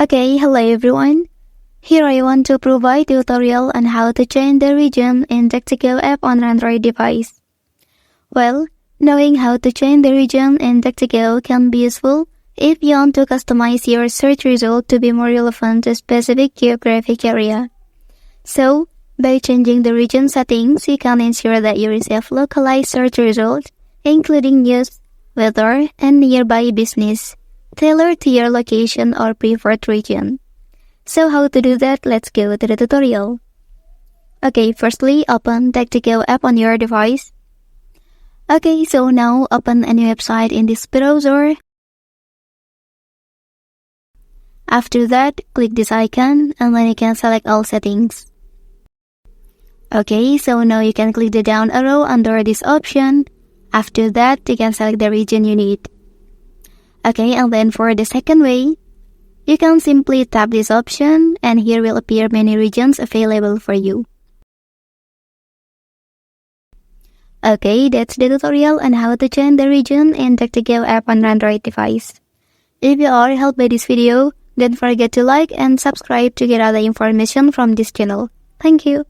Okay, hello everyone. Here I want to provide tutorial on how to change the region in DuckDuckGo app on Android device. Well, knowing how to change the region in DuckDuckGo can be useful if you want to customize your search result to be more relevant to specific geographic area. So, by changing the region settings, you can ensure that you receive localized search results, including news, weather, and nearby business, tailored to your location or preferred region. So how to do that? Let's go to the tutorial. Okay, firstly, open DuckDuckGo app on your device. Okay, so now open a new website in this browser. After that, click this icon and then you can select all settings. Okay, so now you can click the down arrow under this option. After that, you can select the region you need. Okay, and then for the second way, you can simply tap this option and here will appear many regions available for you. Okay, that's the tutorial on how to change the region in DuckDuckGo app on Android device. If you are helped by this video, don't forget to like and subscribe to get other information from this channel. Thank you.